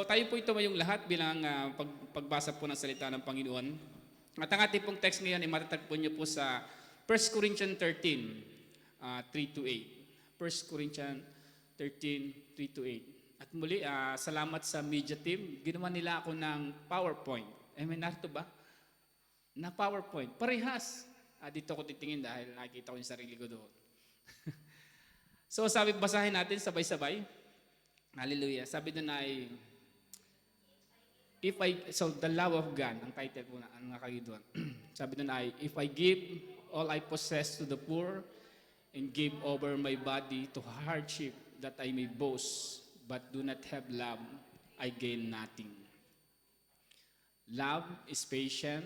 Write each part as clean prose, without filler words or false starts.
tayo po ito ngayong lahat bilang pagbasa po ng salita ng Panginoon. At ang ating pong text ngayon ay matatagpuan niyo po sa 1 Corinthians 13, 3 to 8. 1 Corinthians 13, 3 to 8. At muli, salamat sa media team. Ginawa nila ako ng PowerPoint. May narito ba? Na PowerPoint. Parehas. Dito ako titingin dahil nakikita ko yung sarili ko doon. So basahin natin sabay-sabay. Hallelujah. Sabi doon ay, the love of God, ang title po na, ang nakagid doon. Sabi doon ay, if I give all I possess to the poor and give over my body to hardship that I may boast, but do not have love, I gain nothing. Love is patient,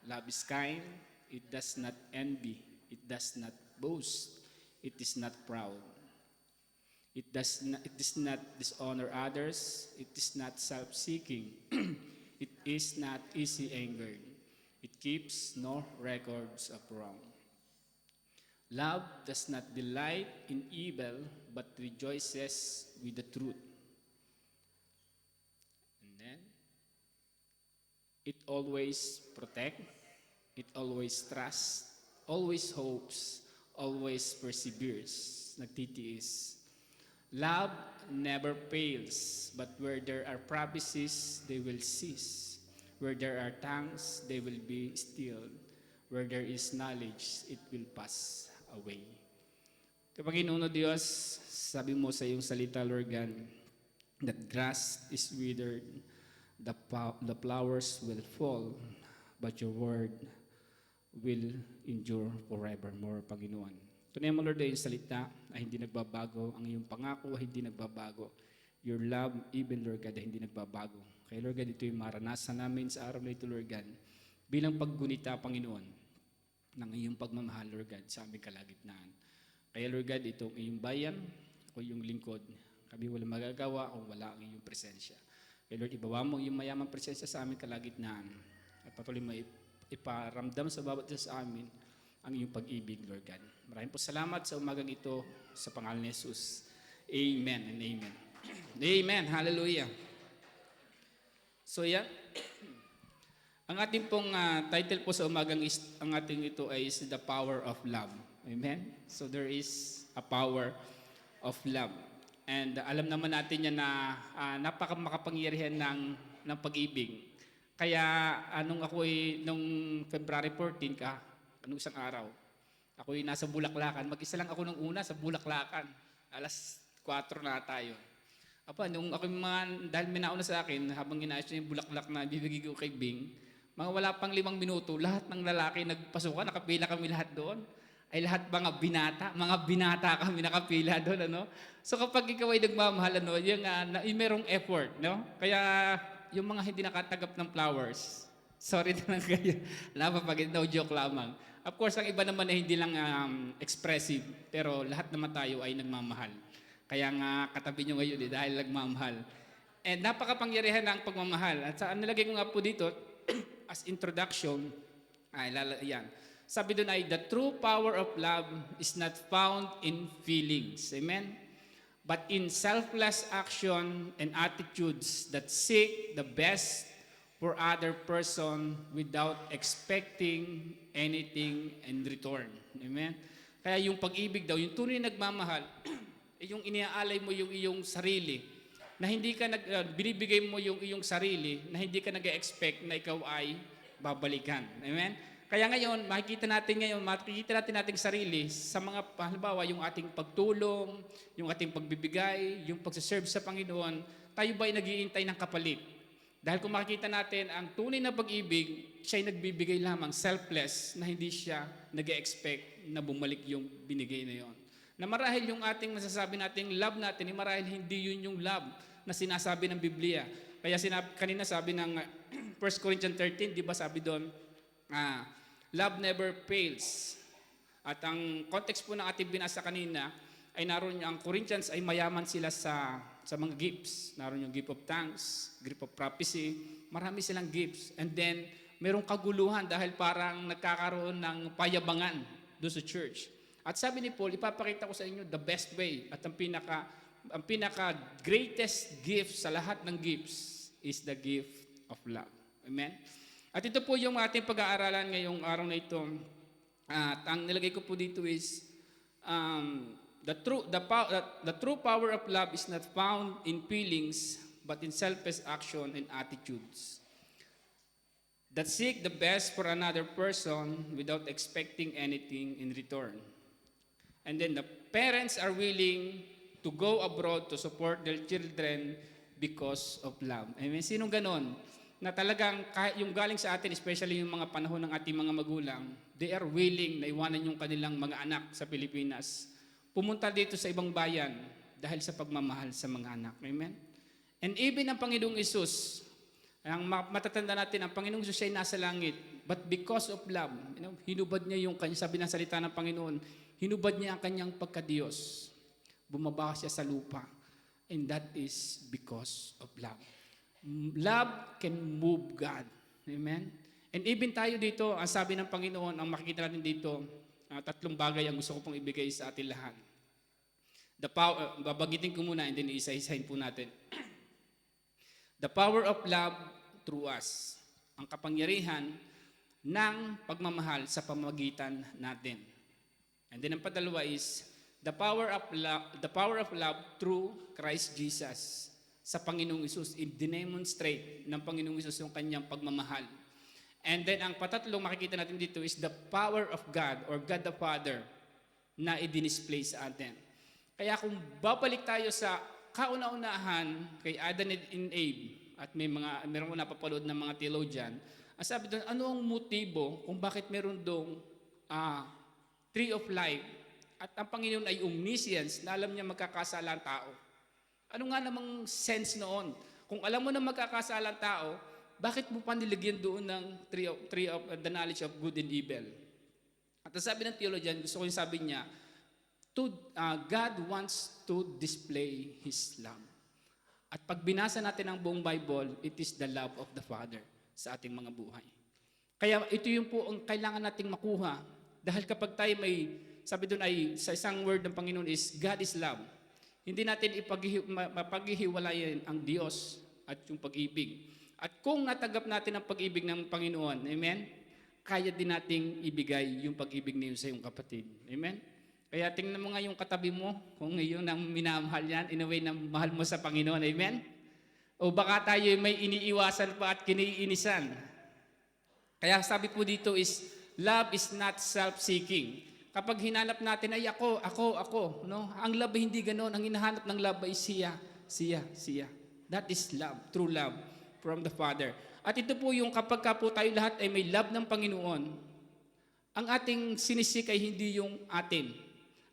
love is kind, it does not envy, it does not boast, it is not proud. It does not dishonor others. It is not self-seeking. It is not easy angered. It keeps no records of wrong. Love does not delight in evil, but rejoices with the truth. And then, it always protects, it always trusts, always hopes, always perseveres, nagtitiis. Love never fails, but where there are promises, they will cease. Where there are tongues, they will be stilled. Where there is knowledge, it will pass away. Panginoon Diyos, sabi mo sa iyong salita, Lord God, that grass is withered, the flowers will fall, but your word will endure forevermore, Panginoon. Tunay mo, Lord, ay yung salita ay hindi nagbabago. Ang iyong pangako ay hindi nagbabago. Your love, even, Lord God, ay hindi nagbabago. Kaya, Lord God, ito yung maranasan namin sa araw na ito, Lord God, bilang paggunita, Panginoon, ng iyong pagmamahal, Lord God, sa aming kalagitnaan. Kaya, Lord God, itong iyong bayan, ako yung lingkod. Kami walang magagawa kung wala ang iyong presensya. Kaya, Lord, ibawa mo yung mayamang presensya sa aming kalagitnaan at patuloy mo iparamdam sa bawat isa sa amin ang iyong pag-ibig, Lord God. Maraming po salamat sa umagang ito sa pangalan ni Jesus. Amen and amen. Amen. Hallelujah. So yan. Ang ating pong title po sa umagang ang ating ito ay is The Power of Love. Amen. So there is a power of love. And alam naman natin yan na napakamakapangyarihan ng pag-ibig. Kaya nung February 14 anong isang araw, ako'y nasa Bulaklakan. Mag-isa lang ako nung una sa Bulaklakan. Alas 4 na tayo. Nung ako dahil may nauna sa akin, habang inayos niya yung bulaklak na bibigay ko kay Bing, mga wala pang 5 minuto, lahat ng lalaki nagpasukan, nakapila kami lahat doon. Ay lahat mga binata kami nakapila doon, ano? So kapag ikaw ay nagmamahal, yung merong effort, no? Kaya yung mga hindi nakatanggap ng flowers, sorry na lang kayo. No joke lamang. Of course, ang iba naman ay hindi lang expressive, pero lahat naman tayo ay nagmamahal. Kaya nga katabi nyo ngayon dahil nagmamahal. And napakapangyarihan ng pagmamahal. At nilagay ko nga po dito, as introduction, yan. Sabi doon ay, the true power of love is not found in feelings. Amen? But in selfless action and attitudes that seek the best for other person without expecting anything in return. Amen? Kaya yung pag-ibig daw, yung tunay nagmamahal, yung iniaalay mo yung iyong sarili, na hindi ka binibigay mo yung iyong sarili, na hindi ka nag-expect na ikaw ay babalikan. Amen? Kaya ngayon, makikita natin ating sarili sa mga, halimbawa, yung ating pagtulong, yung ating pagbibigay, yung pagsaserve sa Panginoon, tayo ba ay nag-iintay ng kapalit? Dahil kung makikita natin, ang tunay na pag-ibig, siya ay nagbibigay lamang, selfless, na hindi siya nag-expect na bumalik yung binigay na yon. Na marahil yung ating masasabi nating love natin, marahil hindi yun yung love na sinasabi ng Biblia. Kaya kanina sabi ng 1 Corinthians 13, di ba sabi doon, love never fails. At ang context po ng ating binasa kanina, ay naroon ang Corinthians ay mayaman sila sa mga gifts. Naroon yung gift of tongues, gift of prophecy, marami silang gifts. And then, merong kaguluhan dahil parang nagkakaroon ng payabangan doon sa church. At sabi ni Paul, ipapakita ko sa inyo the best way at ang pinaka ang pinaka-greatest gift sa lahat ng gifts is the gift of love. Amen? At ito po yung ating pag-aaralan ngayong araw na ito. At ang nilagay ko po dito is, the true power of love is not found in feelings, but in selfless action and attitudes that seek the best for another person without expecting anything in return. And then the parents are willing to go abroad to support their children because of love. Amen? Sinong ganon? Na talagang kahit yung galing sa atin, especially yung mga panahon ng ating mga magulang, they are willing na iwanan yung kanilang mga anak sa Pilipinas. Pumunta dito sa ibang bayan dahil sa pagmamahal sa mga anak. Amen? And even ang Panginoong Isus, ang matatanda natin, ang Panginoong Isus ay nasa langit. But because of love, hinubad niya yung kanya, sabi ng salita ng Panginoon, hinubad niya ang kanyang pagkadiyos. Bumaba siya sa lupa. And that is because of love. Love can move God. Amen? And even tayo dito, ang sabi ng Panginoon, ang makikita natin dito, tatlong bagay ang gusto ko pong ibigay sa atin lahat. Babagitin ko muna and then isa-isahin po natin. The power of love through us. Ang kapangyarihan ng pagmamahal sa pamamagitan natin. And then ang padalawa is the power of love through Christ Jesus. Sa Panginoong Isus, i-demonstrate ng Panginoong Isus yung kanyang pagmamahal. And then ang patatlong makikita natin dito is the power of God or God the Father na i-display sa atin. Kaya kung babalik tayo sa kauna-unahan kay Adam and Eve, at meron ko napapalood ng mga theologian, ang sabi doon, ano ang motibo kung bakit meron doong tree of life at ang Panginoon ay omniscience na alam niya magkakasala ang tao. Ano nga namang sense noon? Kung alam mo na magkakasala ang tao, bakit mo pa nilagyan doon ng tree of the knowledge of good and evil? At ang sabi ng theologian, gusto ko yung sabi niya, God wants to display His love. At pag binasa natin ang buong Bible, it is the love of the Father sa ating mga buhay. Kaya ito yung po ang kailangan nating makuha. Dahil kapag tayo may, sabi doon ay, sa isang word ng Panginoon is, God is love. Hindi natin mapaghihiwalayin ang Diyos at yung pag-ibig. At kung natanggap natin ang pag-ibig ng Panginoon, amen, kaya din nating ibigay yung pag-ibig niyo sa iyong kapatid. Amen? Kaya tingnan mo nga yung katabi mo, kung ngayon ang minamahal yan, in a way na mahal mo sa Panginoon. Amen? O baka tayo may iniiwasan pa at kiniinisan. Kaya sabi po dito is, love is not self-seeking. Kapag hinanap natin ay ako, no? Ang love ay hindi ganoon. Ang hinahanap ng love ay siya. That is love, true love from the Father. At ito po yung kapag po tayo lahat ay may love ng Panginoon, ang ating sinisik ay hindi yung atin.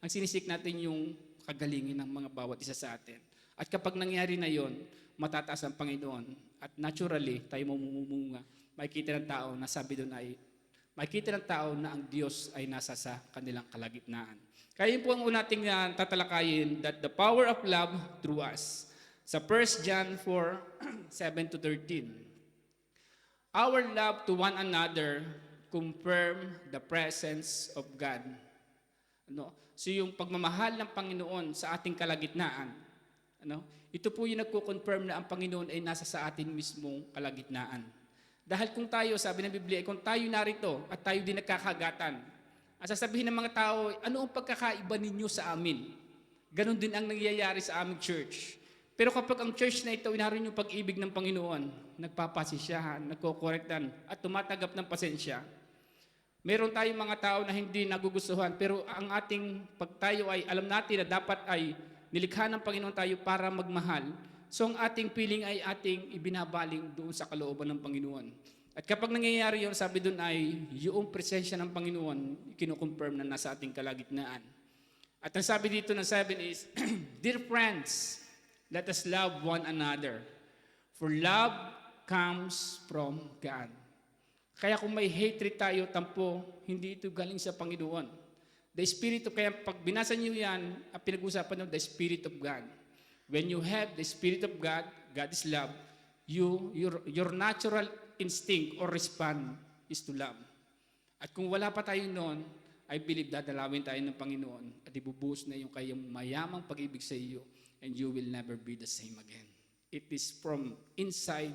Ang sinisik natin yung kagalingin ng mga bawat isa sa atin. At kapag nangyari na yon, matataas ang Panginoon. At naturally, tayo mamumunga. Makikita ng tao na sabi doon ay, makikita ng tao na ang Diyos ay nasa sa kanilang kalagitnaan. Kaya yun po ang unating tatalakayin, that the power of love through us. Sa 1 John 4, 7-13. Our love to one another confirm the presence of God. So yung pagmamahal ng Panginoon sa ating kalagitnaan, ito po yung nagko-confirm na ang Panginoon ay nasa sa ating mismong kalagitnaan. Dahil kung tayo, sabi ng Biblia, kung tayo narito at tayo din nagkakagatan, ang sasabihin ng mga tao, ano ang pagkakaiba ninyo sa amin? Ganon din ang nangyayari sa aming church. Pero kapag ang church na ito, inaroon yung pag-ibig ng Panginoon, nagpapasisyahan, nagkokorektan, at tumatanggap ng pasensya, meron tayong mga tao na hindi nagugustuhan, pero ang ating pagtayo ay, alam natin na dapat ay nilikha ng Panginoon tayo para magmahal. So ang ating feeling ay ating ibinabaling doon sa kalooban ng Panginoon. At kapag nangyayari yun, sabi doon ay yung presensya ng Panginoon, kinukonfirm na nasa ating kalagitnaan. At ang sabi dito ng 7 is, Dear friends, let us love one another, for love comes from God. Kaya kung may hatred tayo, tampo, hindi ito galing sa Panginoon. The Spirit of, kaya pag binasa niyo yan, pinag-usapan nyo, the Spirit of God. When you have the Spirit of God, God is love, your natural instinct or response is to love. At kung wala pa tayo noon, I believe dadalawin tayo ng Panginoon at ibubuhos na yung kayong mayamang pag-ibig sa iyo and you will never be the same again. It is from inside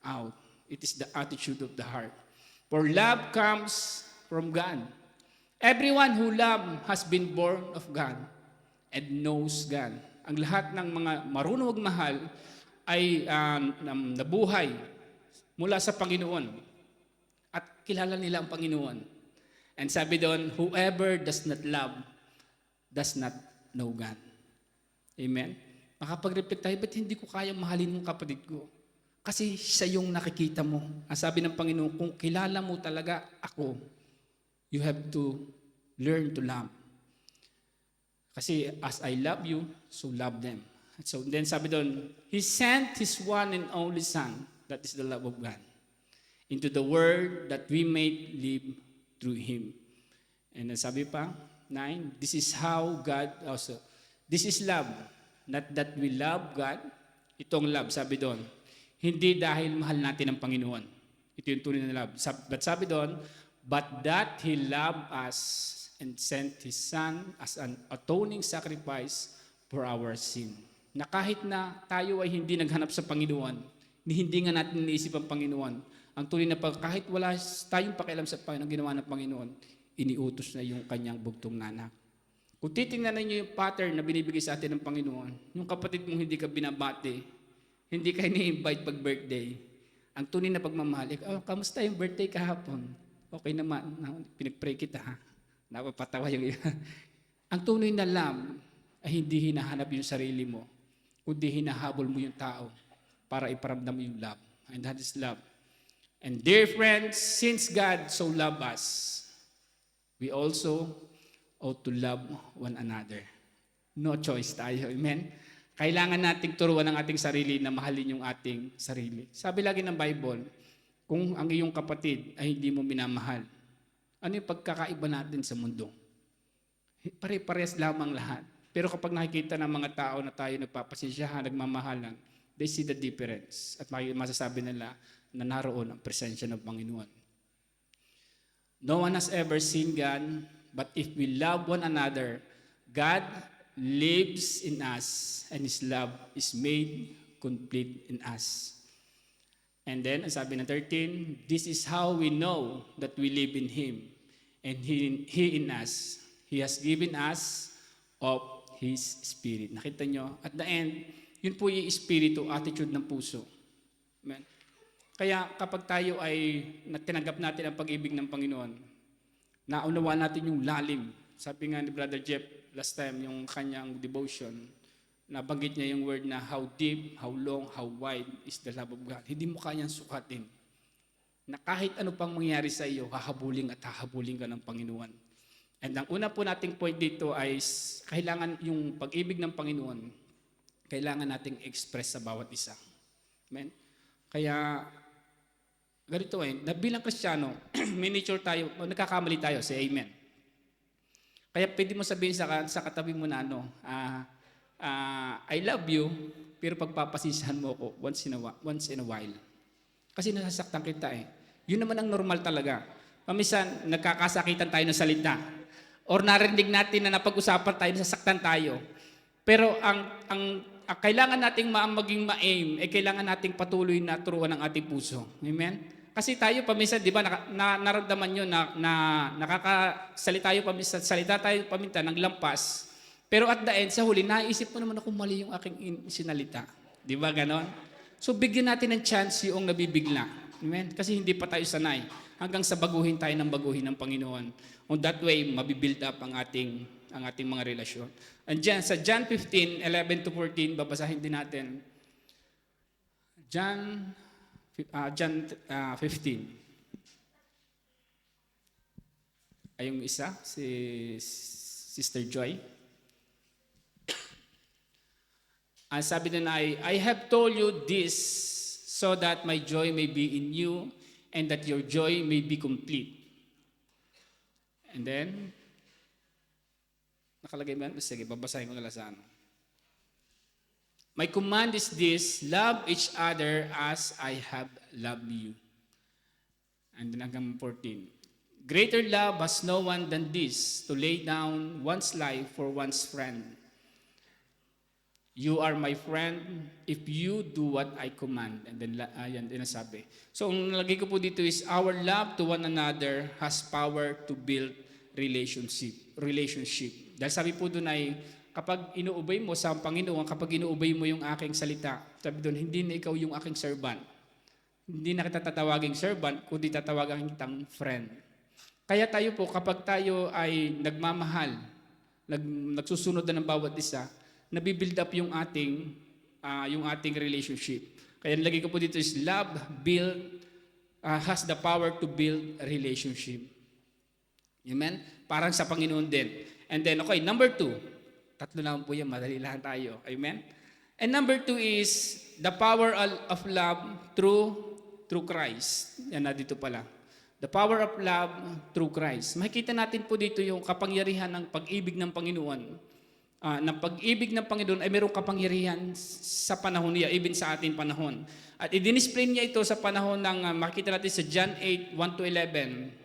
out. It is the attitude of the heart. For love comes from God. Everyone who loves has been born of God and knows God. Ang lahat ng mga marunong magmahal ay nabuhay mula sa Panginoon at kilala nila ang Panginoon. And sabi doon, whoever does not love does not know God. Amen? Makapag-reflect tayo, ba't hindi ko kayang mahalin ng kapatid ko? Kasi siya yung nakikita mo. Ang sabi ng Panginoon, kung kilala mo talaga ako, you have to learn to love. Kasi as I love you, so love them. So then sabi doon, He sent His one and only Son, that is the love of God, into the world that we may live through Him. And then sabi pa, 9, this is how God also, this is love, not that we love God, itong love, sabi doon, hindi dahil mahal natin ang Panginoon. Ito yung tunay na love. But sabi doon, but that He loved us and sent His Son as an atoning sacrifice for our sin. Na kahit na tayo ay hindi naghanap sa Panginoon, hindi nga natin iniisip ang Panginoon, ang tunay na kahit wala tayong pakialam sa Panginoon, ginawa ng Panginoon, iniutos na yung kanyang bugtong na anak. Kung titingnan niyo yung pattern na binibigay sa atin ng Panginoon, yung kapatid mong hindi ka binabati, hindi ka ni-invite pag birthday, ang tunay na pagmamahal, kamusta yung birthday kahapon? Okay naman, pinag-pray kita ha. Napapatawa yung iba. Ang tunay na love ay hindi hinahanap yung sarili mo, kundi hinahabol mo yung tao para iparamdam mo yung love. And that is love. And dear friends, since God so loved us, we also ought to love one another. No choice tayo. Amen? Kailangan nating turuan ang ating sarili na mahalin yung ating sarili. Sabi lagi ng Bible, kung ang iyong kapatid ay hindi mo minamahal, ano yung pagkakaiba natin sa mundo? Pare-parehas lamang lahat. Pero kapag nakikita ng mga tao na tayo nagpapasensyahan, nagmamahalan, they see the difference. At masasabi nila na naroon ang presensya ng Panginoon. No one has ever seen God, but if we love one another, God lives in us, and His love is made complete in us. And then, sabi ng 13, this is how we know that we live in Him, and He in us. He has given us of His Spirit. Nakita nyo? At the end, yun po yung espiritu, attitude ng puso. Amen. Kaya kapag tayo ay tinanggap natin ang pag-ibig ng Panginoon, naunawa natin yung lalim. Sabi nga ni Brother Jeff last time, yung kanyang devotion, nabanggit niya yung word na how deep, how long, how wide is the love of God. Hindi mo kayang sukatin. Na kahit ano pang mangyari sa iyo, hahabulin at hahabulin ka ng Panginoon. And ang una po nating point dito ay kailangan yung pag-ibig ng Panginoon, kailangan nating express sa bawat isa. Amen? Kaya ganito na bilang Kristiyano, miniature tayo, nagkakamali tayo, say amen. Kaya pwede mo sabihin sa katabi mo na I love you, pero pagpapasisihan mo ako once in a while. Kasi nasasaktan kita Yun naman ang normal talaga. Paminsan, nagkakasakitan tayo ng salita. Or narinig natin na napag-usapan tayo, nasasaktan tayo. Pero ang kailangan nating maging ma-aim, kailangan nating patuloy na turuan ang ating puso. Amen? Kasi tayo paminsan, di ba, naramdaman nyo na nakakasalita tayo paminsan ng lampas. Pero at the end, sa huli, naisip mo naman ako mali yung aking sinalita. Di ba ganon? So bigyan natin ng chance yung nabibigla. Amen? Kasi hindi pa tayo sanay. Hanggang sa baguhin tayo ng baguhin ng Panginoon. On that way, mabibuild up ang ating mga relasyon. And dyan, sa John 15:11-14, babasahin din natin. John 15. Ay yung isa, si Sister Joy. Ang sabi na I have told you this so that my joy may be in you and that your joy may be complete. And then, nakalagay ba? Sige, babasahin ko na lang sa ano. My command is this, love each other as I have loved you. And then hanggang 14. Greater love has no one than this, to lay down one's life for one's friend. You are my friend if you do what I command. And then, ayan din nasabi. So, ang nalagay ko po dito is, our love to one another has power to build relationship. Dahil sabi po doon ay, kapag inuubay mo sa Panginoon, kapag inuubay mo yung aking salita, sabi doon, hindi na ikaw yung aking servant. Hindi na kita tatawaging servant, kundi tatawagan kitang friend. Kaya tayo po, kapag tayo ay nagmamahal, nagsusunod na ng bawat isa, nabibuild up yung ating relationship. Kaya nilagay ko po dito is love has the power to build a relationship. Amen? Parang sa Panginoon din. And then, okay, number 2. Tatlo lang po yan, madali lang tayo. Amen? And number 2 is the power of love through Christ. Yan na dito pala. The power of love through Christ. Makikita natin po dito yung kapangyarihan ng pag-ibig ng Panginoon. Ng pag-ibig ng Panginoon ay mayroong kapangyarihan sa panahon niya, even sa ating panahon. At i-display niya ito sa panahon ng, makikita natin sa John 8, 1-11.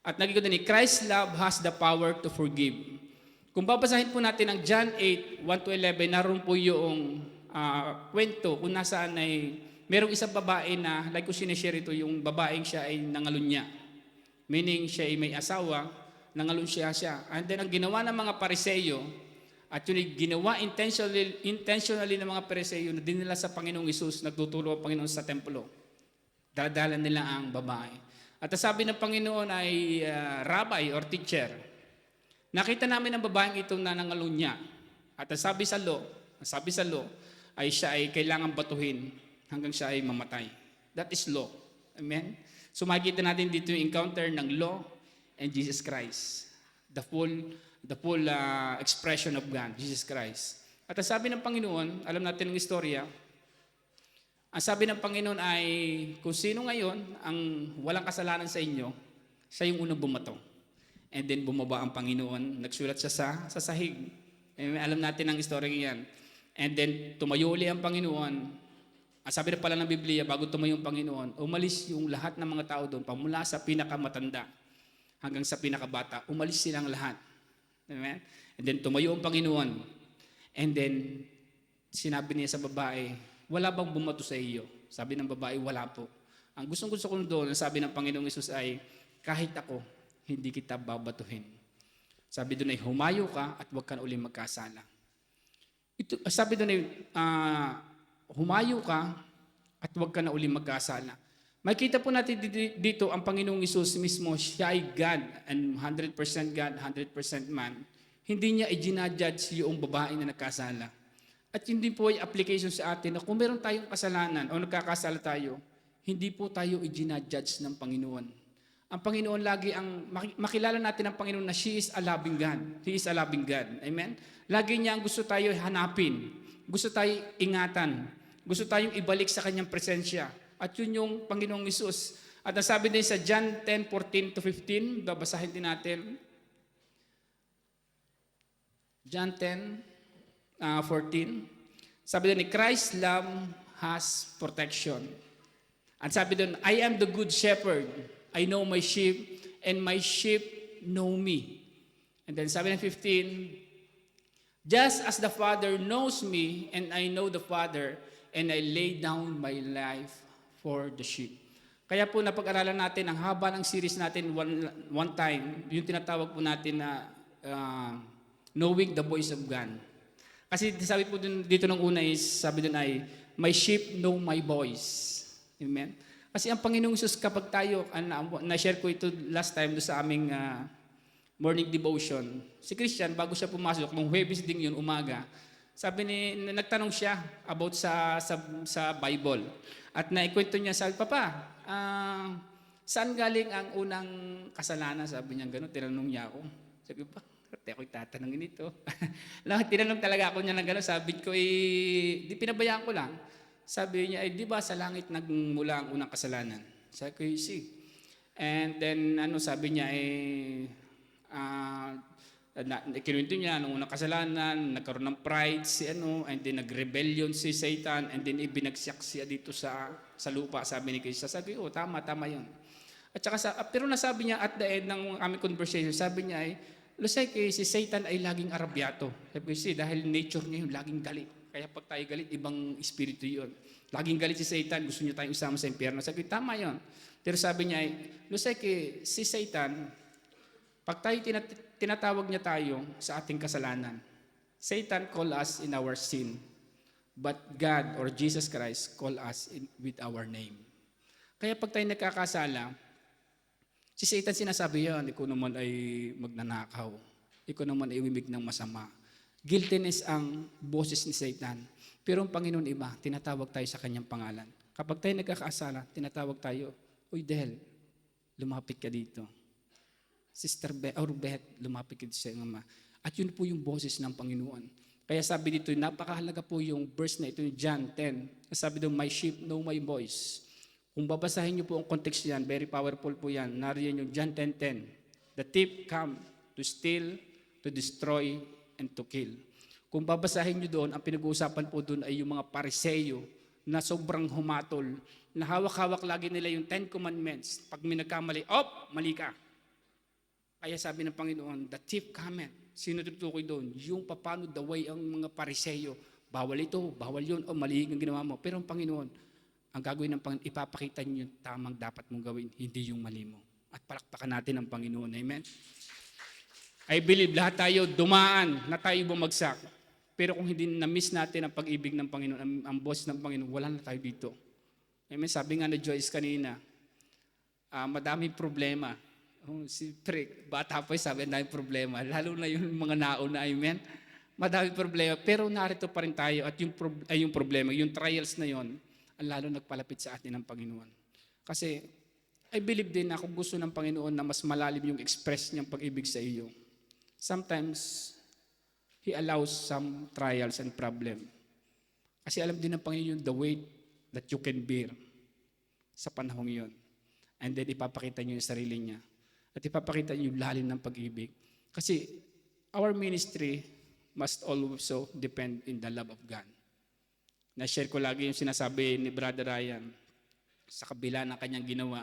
At nagiging din, Christ's love has the power to forgive. Kung babasahin po natin ang John 8, 1-11, naroon po yung kwento kung nasaan ay merong isang babae na, like ko sinishare ito, yung babaeng siya ay nangalun niya. Meaning siya ay may asawa, nangalun siya. And then ang ginawa ng mga Pariseyo, at yun ay ginawa intentionally ng mga Pariseyo na dinila sa Panginoong Isus, nagtuturo ang Panginoon sa templo. Dadalan nila ang babae. At sabi ng Panginoon ay, rabbi or teacher, nakita namin ang babaeng ito na nangalun niya. At sabi sa law, ay siya ay kailangan batuhin hanggang siya ay mamatay. That is law. Amen? So makikita natin dito yung encounter ng law and Jesus Christ. The full expression of God, Jesus Christ. At ang sabi ng Panginoon, alam natin ang istorya, ang sabi ng Panginoon ay, kung sino ngayon ang walang kasalanan sa inyo, siya yung unang bumato. And then bumaba ang Panginoon, nagsulat siya sa sahig. Alam natin ang istorya yan. And then tumayo uli ang Panginoon. Ang sabi na pala ng Biblia, bago tumayo ang Panginoon, umalis yung lahat ng mga tao doon, pamula sa pinakamatanda hanggang sa pinakabata, umalis silang lahat. Amen? And then tumayo ang Panginoon. And then sinabi niya sa babae, wala bang bumato sa iyo? Sabi ng babae, wala po. Ang gusto ko doon, sabi ng Panginoong Isus ay, kahit ako, hindi kita babatuhin. Sabi doon ay, humayo ka at huwag ka na uling magkasala. Sabi doon ay, humayo ka at huwag ka na uling magkasala. Makita po natin dito ang Panginoong Isus mismo, siya ay God and 100% God, 100% man. Hindi niya i-ginajudge yung babae na nagkasala. At hindi po ay application sa atin na kung meron tayong kasalanan o nagkakasala tayo, hindi po tayo i-ginajudge ng Panginoon. Ang Panginoon lagi ang, makilala natin ang Panginoon na she is a loving God. He is a loving God. Amen? Lagi niya ang gusto tayo hanapin. Gusto tayo ingatan. Gusto tayong ibalik sa kanyang presensya. At yun yung Panginoong Isus. At nasabi din sa John 10:14-15, babasahin din natin. John 10:14. Sabi doon ni Christ's love has protection. At sabi doon, I am the good shepherd. I know my sheep and my sheep know me. And then sabi ng 15, just as the Father knows me and I know the Father and I lay down my life for the sheep. Kaya po napag-aralan natin ang haba ng series natin one time, yung tinatawag po natin na knowing the voice of God. Kasi sabi po dito nung una is, sabi dun ay, my sheep know my voice. Amen? Kasi ang Panginoong Isus, kapag tayo, na-share ko ito last time doon sa aming morning devotion, si Christian, bago siya pumasok, nung Huwebes din yun, umaga, nagtanong siya about sa Bible. At naikwento niya, sabi, Papa, saan galing ang unang kasalanan? Sabi niya, gano'n, tinanong niya ako. Sabi pa, ako'y tatanungin ito. Tinanong talaga ako niya ng gano'n. Sabi ko, di pinabayaan ko lang. Sabi niya, di ba sa langit nagmula ang unang kasalanan? Sabi ko, see. And then, sabi niya, kinuwento niya, nung unang kasalanan, nagkaroon ng pride and then nag-rebellion si Satan, and then ibinagsak siya dito sa lupa, sabi ni Cristo. Sabi ko, tama yun. At saka pero nasabi niya at the end ng aming conversation, sabi niya ay, Lusek, si Satan ay laging arabyato. Sabi ko, dahil nature niya yung laging galit. Kaya pag tayo galit, ibang espiritu yun. Laging galit si Satan, gusto niya tayong isama sa impyerno. Sabi ko, tama yun. Pero sabi niya ay, Lusek, si Satan, pag tayo tinatawag niya tayo sa ating kasalanan, Satan call us in our sin, but God or Jesus Christ call us with our name. Kaya pag tayo nagkakasala, si Satan sinasabi yan, ikaw naman ay magnanakaw, ikaw naman ay umimik ng masama. Guiltiness ang boses ni Satan. Pero ang Panginoon iba, tinatawag tayo sa kanyang pangalan. Kapag tayo nagkakasala, tinatawag tayo, Uy Del, lumapit ka dito. Sister Beth, or Beth, lumapit ka dito sa iyong ama. At yun po yung boses ng Panginoon. Kaya sabi dito, napakahalaga po yung verse na ito, John 10. Sabi doon, my sheep know my voice. Kung babasahin niyo po ang context yan, very powerful po yan. Nariyan yung John 10:10. The thief come to steal, to destroy, and to kill. Kung babasahin niyo doon, ang pinag-uusapan po doon ay yung mga pariseyo na sobrang humatol, na hawak-hawak lagi nila yung 10 commandments. Pag may nagkamali, mali ka. Kaya sabi ng Panginoon, the thief cometh. Sino tutukoy doon? Yung papano the way ang mga pariseyo. Bawal ito, bawal yun, mali ang ginawa mo. Pero ang Panginoon, ang gagawin ng Panginoon, ipapakita niyo yung tamang dapat mong gawin, hindi yung mali mo. At palakpakan natin ang Panginoon. Amen? I believe lahat tayo dumaan na tayo bumagsak. Pero kung hindi na-miss natin ang pag-ibig ng Panginoon, ang boss ng Panginoon, wala na tayo dito. Amen? Sabi nga na Joyce kanina, madaming problema. Si Prick, bata pa sabi, ang daming problema. Lalo na yung mga nauna, amen? Madaming problema. Pero narito pa rin tayo at yung problema, yung trials na yon, ang lalo nagpalapit sa atin ng Panginoon. Kasi, I believe din na kung gusto ng Panginoon na mas malalim yung express niyang pag-ibig sa iyo, sometimes, He allows some trials and problem. Kasi alam din ng Panginoon the weight that you can bear sa panahong yon. And then, ipapakita niyo yung sarili niya. At ipapakita niyo yung lalim ng pag-ibig. Kasi our ministry must also depend in the love of God. Na-share ko lagi yung sinasabi ni Brother Ryan sa kabila ng kanyang ginawa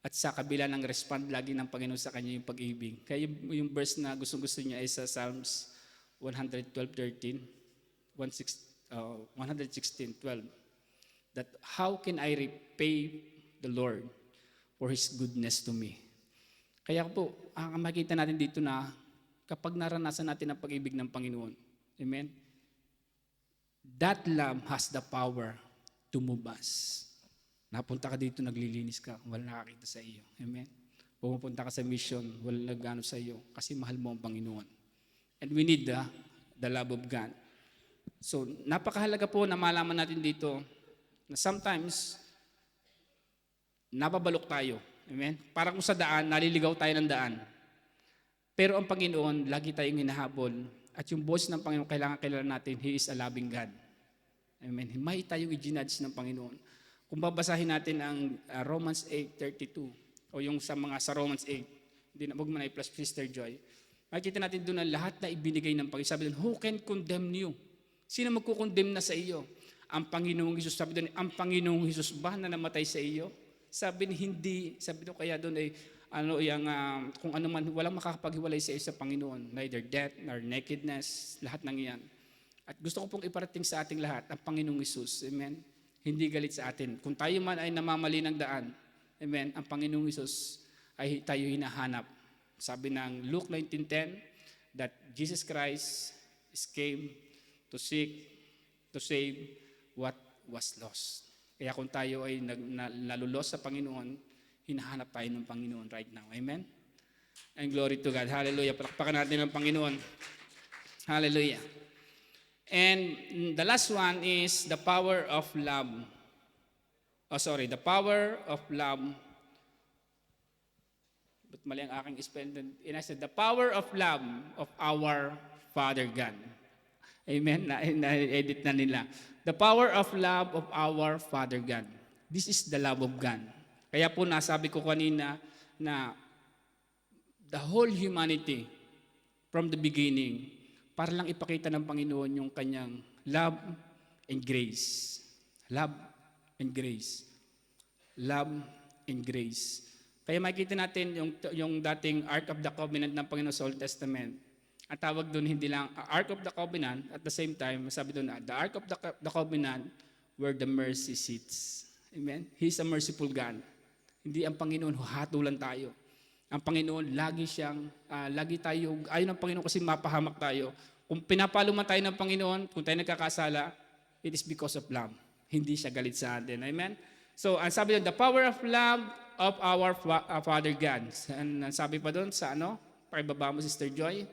at sa kabila ng respond lagi ng Panginoon sa kanya yung pag-ibig. Kaya yung verse na gusto niya ay sa Psalms 112:13, 116:12, that how can I repay the Lord for His goodness to me? Kaya po, ang makita natin dito na kapag naranasan natin ang pag-ibig ng Panginoon, amen, that love has the power to move us. Napunta ka dito, naglilinis ka, wala nakakita sa iyo. Amen? Pumupunta ka sa mission, wala nagano sa iyo kasi mahal mo ang Panginoon. And we need the love of God. So, napakahalaga po na malaman natin dito na sometimes, nababalok tayo. Amen? Parang kung sa daan, naliligaw tayo ng daan. Pero ang Panginoon, lagi tayong hinahabol. At yung boss ng Panginoon, kailangan natin, He is a loving God. Amen? May tayong i-judge ng Panginoon. Kung babasahin natin ang Romans 8:32, o yung sa Romans 8, hindi na, wag mo na i-plus Sister Joy, makikita natin doon na lahat na ibinigay ng Panginoon. Sabi doon, who can condemn you? Sino magkukondemn na sa iyo? Ang Panginoong Hesus. Sabi doon, ang Panginoong Hesus ba na namatay sa iyo? Sabi hindi. Sabi doon, kaya doon ay, kung ano man, walang makakapaghiwalay sa iyo sa Panginoon. Neither death, nor nakedness, lahat ng iyan. At gusto ko pong iparating sa ating lahat, ang Panginoong Hesus. Amen? Hindi galit sa atin. Kung tayo man ay namamali ng daan, amen, ang Panginoong Hesus ay tayo hinahanap. Sabi ng Luke 19:10, that Jesus Christ came to seek, to save what was lost. Kaya kung tayo ay nalulos sa Panginoon, hinahanap tayo ng Panginoon right now. Amen? And glory to God. Hallelujah. Palakpakan natin ang Panginoon. Hallelujah. And the last one is the power of love. The power of love. But mali ang aking spelling. I said, the power of love of our Father God. Amen? Na-edit na nila. The power of love of our Father God. This is the love of God. Kaya po nasabi ko kanina na the whole humanity from the beginning, para lang ipakita ng Panginoon yung kanyang love and grace. Love and grace. Love and grace. Kaya makikita natin yung dating Ark of the Covenant ng Panginoon sa Old Testament. Ang tawag doon hindi lang Ark of the Covenant, at the same time, sabi doon, the Ark of the Covenant where the mercy sits. Amen? He's a merciful God. Hindi ang Panginoon, hatulan tayo. Ang Panginoon, lagi tayo, ayaw ng Panginoon kasi mapahamak tayo. Kung pinapalo man tayo ng Panginoon, kung tayo nagkakasala, it is because of love. Hindi siya galit sa atin. Amen? So, ang sabi doon, the power of love of our Father God. And sabi pa doon sa pakibaba mo, Sister Joy,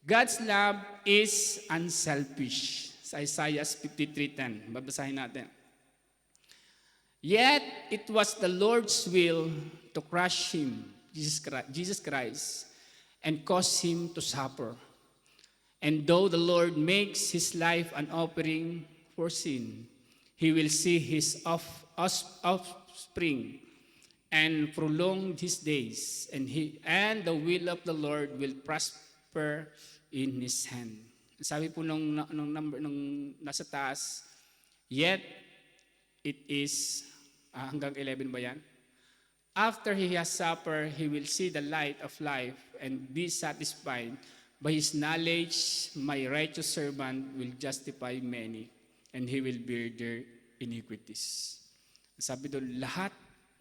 God's love is unselfish. Sa Isaiah 53:10. Babasahin natin. Yet, it was the Lord's will to crush him, Jesus Christ, and cause him to suffer. And though the Lord makes his life an offering for sin, he will see his offspring and prolong his days, and the will of the Lord will prosper in his hand. Sabi po nung nasa taas, yet it is, hanggang 11 ba yan? After he has suffered, he will see the light of life and be satisfied. By his knowledge, my righteous servant will justify many, and he will bear their iniquities. Sabi doon, lahat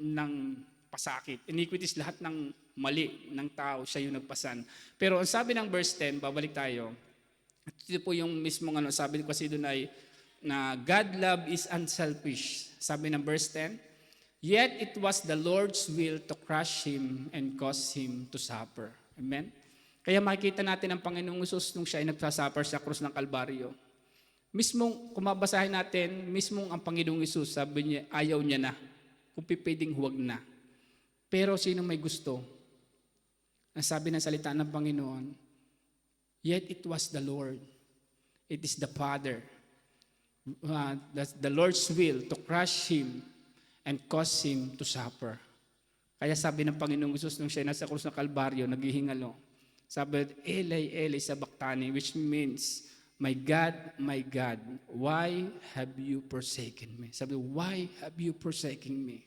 ng pasakit, iniquities, lahat ng mali ng tao, siya yung nagpasan. Pero ang sabi ng verse 10, babalik tayo, ito po yung mismong sabi ko kasi doon ay, na God love is unselfish. Sabi ng verse 10, yet it was the Lord's will to crush him and cause him to suffer. Amen? Kaya makikita natin ang Panginoong Hesus nung siya ay nagsasuffer sa krus ng Kalbaryo. Mismong, kung mabasahin natin, mismong ang Panginoong Hesus, sabi niya, ayaw niya na. Kung pipwedeng huwag na. Pero sino may gusto? Ang sabi ng salita ng Panginoon, yet it was the Lord. It is the Father. The Lord's will to crush him and cause him to suffer. Kaya sabi ng Panginoong Hesus nung siya nasa krus ng Kalbaryo, naghihingalo. Sabi, Eli, Eli, sabachthani, which means, my God, why have you forsaken me? Sabi, why have you forsaken me?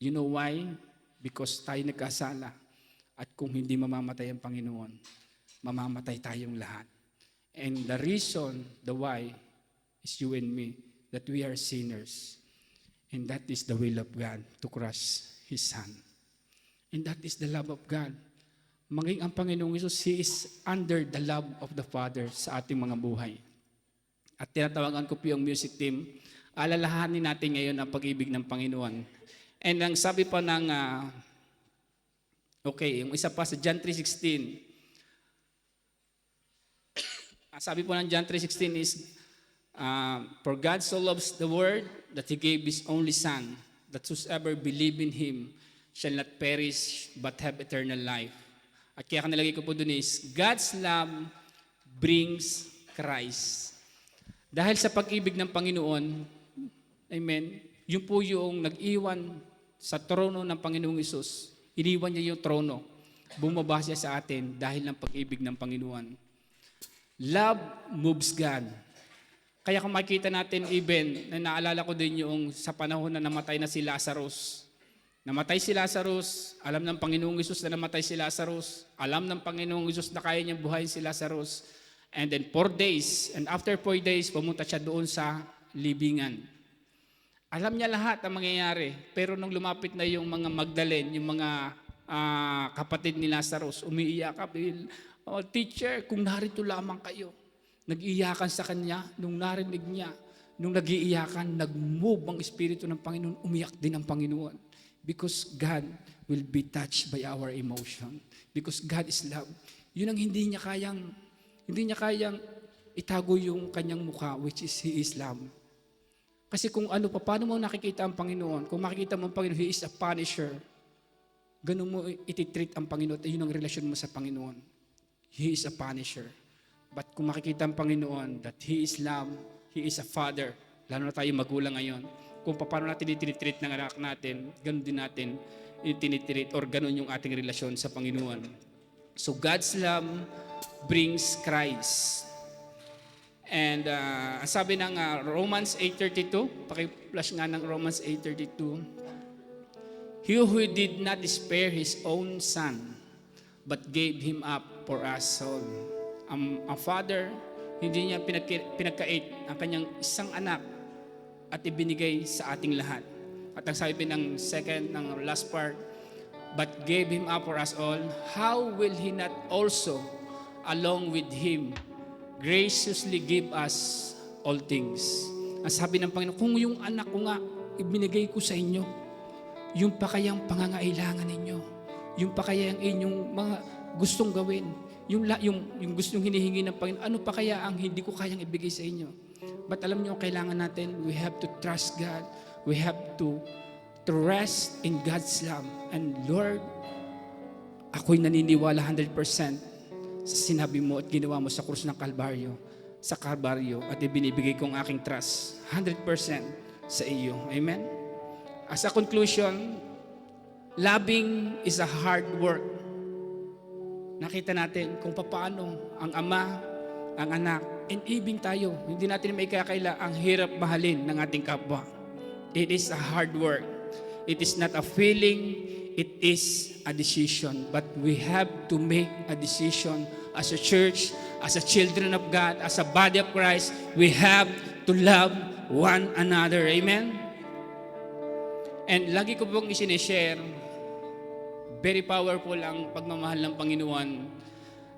You know why? Because tayo nagkasala. At kung hindi mamamatay ang Panginoon, mamamatay tayong lahat. And the reason, the why, is you and me, that we are sinners. And that is the will of God, to crush His Son. And that is the love of God. Maging ang Panginoong Hesus, He is under the love of the Father sa ating mga buhay. At tinatawagan ko po yung music team, alalahanin natin ngayon ang pag-ibig ng Panginoon. And ang sabi pa ng, yung isa pa sa John 3:16, sabi po ng John 3:16 is, for God so loves the world that He gave His only Son, that whosoever believe in Him shall not perish but have eternal life. At kaya kanilagay ko po dun is, God's love brings Christ. Dahil sa pag-ibig ng Panginoon, amen, yun po yung nag-iwan sa trono ng Panginoong Hesus. Iniwan niya yung trono. Bumaba siya sa atin dahil ng pag-ibig ng Panginoon. Love moves God. Kaya kung makita natin even, na naalala ko din yung sa panahon na namatay na si Lazarus. Namatay si Lazarus, alam ng Panginoong Hesus na namatay si Lazarus, alam ng Panginoong Hesus na kaya niyang buhayin si Lazarus. And then 4 days, and after 4 days, pumunta siya doon sa libingan. Alam niya lahat ang mangyayari, pero nung lumapit na yung mga Magdalene, yung mga kapatid ni Lazarus, umiiyak, teacher, kung narito lamang kayo. Nag-iiyakan sa kanya, nung narinig niya, nung nag-iiyakan, nag-move ang Espiritu ng Panginoon, umiyak din ang Panginoon. Because God will be touched by our emotion. Because God is love. Yun ang hindi niya kayang itago yung kanyang mukha, which is He is love. Kasi kung paano mo nakikita ang Panginoon? Kung makikita mo ang Panginoon, He is a punisher. Ganun mo ititreat ang Panginoon, yun ang relasyon mo sa Panginoon. He is a punisher. But kung makikita ang Panginoon that He is love, He is a Father, lalo na tayo magulang ngayon, kung paano natin itinitreat ng anak natin, ganun din natin itinitreat or ganun yung ating relasyon sa Panginoon. So God's love brings Christ. And sabi ng Romans 8:32, paki-flash nga ng Romans 8:32, He who did not spare His own Son, but gave Him up for us all. Ang Father, hindi niya pinagkait ang kanyang isang anak at ibinigay sa ating lahat. At ang sabi ng last part, but gave Him up for us all, how will He not also, along with Him, graciously give us all things? Ang sabi ng Panginoon, kung yung anak ko nga, ibinigay ko sa inyo, yung pa kayang pangangailangan ninyo, yung pa kayang inyong mga gustong gawin, yung gustong hinihingi ng Panginoon, ano pa kaya ang hindi ko kayang ibigay sa inyo? But alam niyo, kailangan natin, we have to trust God. We have to rest in God's love. And Lord, ako'y naniniwala 100% sa sinabi mo at ginawa mo sa krus ng Kalbaryo, at ibinibigay kong aking trust 100% sa iyo. Amen? As a conclusion, loving is a hard work. Nakita natin kung paano ang Ama, ang Anak, and even tayo, hindi natin may kakaila ang hirap mahalin ng ating kapwa. It is a hard work. It is not a feeling, it is a decision. But we have to make a decision as a church, as a children of God, as a body of Christ. We have to love one another. Amen? And lagi ko pong isinishare, very powerful ang pagmamahal ng Panginoon,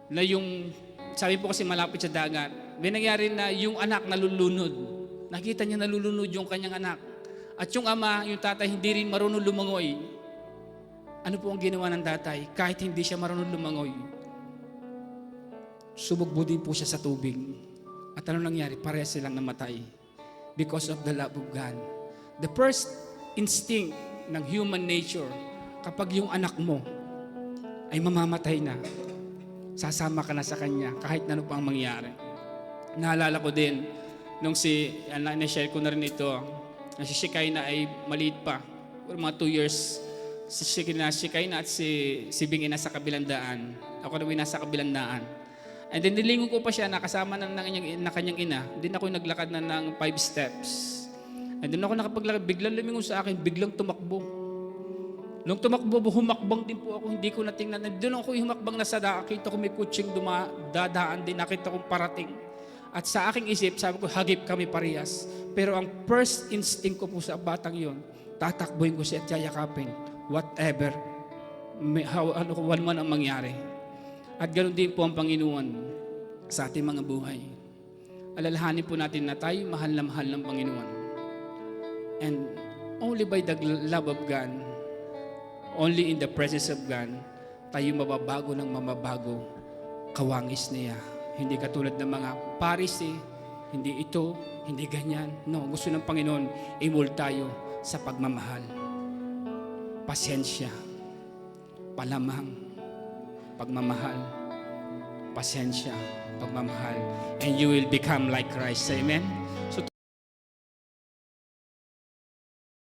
na yung, sabi po kasi malapit sa dagat, may nangyari na yung anak nalulunod. Nakita niya nalulunod yung kanyang anak. At yung ama, yung tatay, hindi rin marunong lumangoy. Ano po ang ginawa ng tatay? Kahit hindi siya marunong lumangoy, subugbo din po siya sa tubig. At ano nangyari? Parehas silang namatay. Because of the love of God. The first instinct ng human nature, kapag yung anak mo ay mamamatay na, sasama ka na sa kanya kahit ano pang mangyari. Naalala ko din, nung na-share ko na rin ito, na si Shekinah ay maliit pa, mga 2 years, si Shekinah at si Bing ay nasa kabilang daan. Ako na nasa kabilang daan. And then nilingon ko pa siya, nakasama na ng kanyang ina. Then ako naglakad na ng 5 steps. And then ako nakapaglakad, biglang lumingon sa akin, biglang tumakbo. Nung tumakbo, humakbang din po ako, hindi ko natingnan. Doon ako humakbang na sa daan, nakita ko may kutsing dadaan din, nakita kong parating. At sa aking isip, sabi ko, hagip kami parehas. Pero ang first instinct ko po sa batang yon, tatakbuhin ko siya at yayakapin. Whatever, ano man ang mangyari. At ganoon din po ang Panginoon sa ating mga buhay. Alalahanin po natin na tayo mahal na mahal ng Panginoon. And only by the love of God, only in the presence of God, tayo mababago ng mamabago, kawangis niya. Hindi katulad ng mga Pharisee, hindi ito, hindi ganyan. No, gusto ng Panginoon, i-mold tayo sa pagmamahal. Pasensya, palamang, pagmamahal, pasensya, pagmamahal. And you will become like Christ. Amen?